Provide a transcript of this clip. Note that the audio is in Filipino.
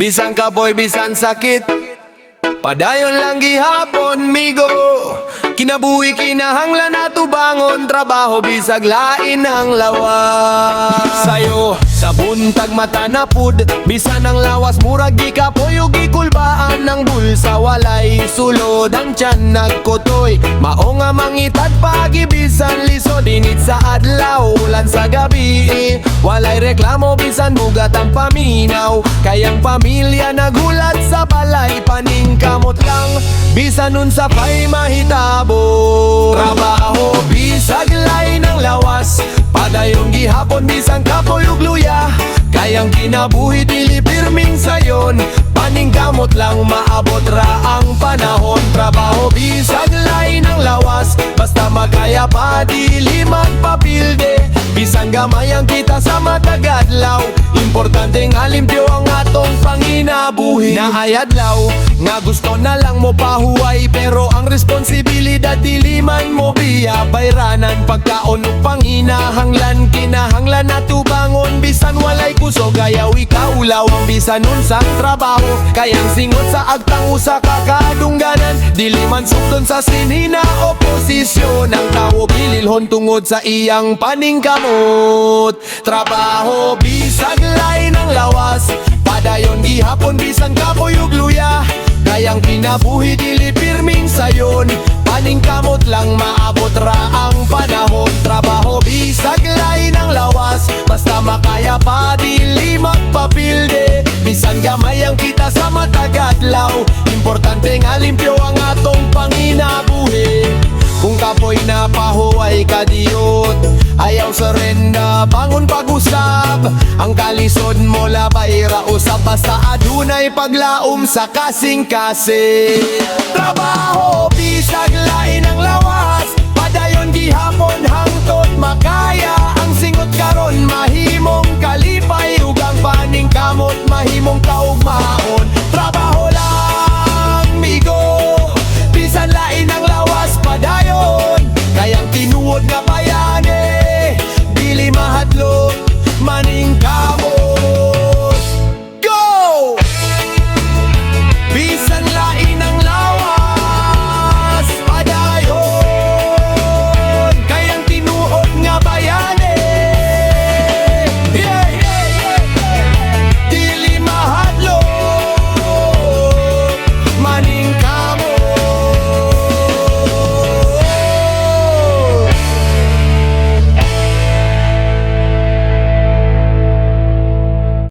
Bisan kapoy, bisan sakit, padayon lang gihapon migo. Kinabuhi kinahanglan na tubangon, trabaho bisag lain ang lawas. Sayo sa buntag mata na pud, bisan ang lawas murag di kapoy ug gikulbaan ng bulsa. Walay sulod ang tiyan nagkotoy, mao nga mangitad pagi bisan lisod. Init sa adlaw, ulan sa gabi, walay reklamo bisan bugat ang paminaw. Kayang pamilya nagulat sa balay, paningkamot lang bisan nun sa pay mahitabo. Trabaho bisag lain ang lawas, padayong gihapon bisan kapoy ug luya. Kayang kinabuhi dili pirming sayon, paningkamot lang maabot ra ang panahon. Trabaho bisag lain ang lawas, basta magkaya pa dili magpapilde. Bisan gamay ang kita sa matagadlaw, importante nga limpyo ang atong panginabuhi. Naayadlaw nga gusto na lang mo pahuway, pero ang responsibilidad dili man mo biya. Bayranan pagkaon ug panginahanglan, kinahanglan na tubangon bisan walay kusog. Ayaw ikaulaw ang bisan unsang trabaho, kayang singot sa agtang usa ka kadungganan. Dili man sugdon sa sinina oposisyon, ang tawo bililhon tungod sa iyang paningkamot. Trabaho bisag lain ang lawas, padayon gihapon bisan kapoy ug luya. Kayang kinabuhi dili pirming sayon, paningkamot lang maabot ra ang panahon. Trabaho bisag lain ang lawas, basta makaya pa dili magpapilde. Bisan gamay ang kita sa matagadlaw, importante nga limpyo ang atong panginabuhi. Kung kapoy na pahuway kadiyot, ayaw serenda bangon pag-usab. Ang kalisod mo labay ra usab, basta adunay paglaom sa kasing-kasing. Trabaho bisag lain ang lawas, padayon gihapon hangtod makaya. Ang singot karon mahimong kalipay, ug ang paningkamot mahimong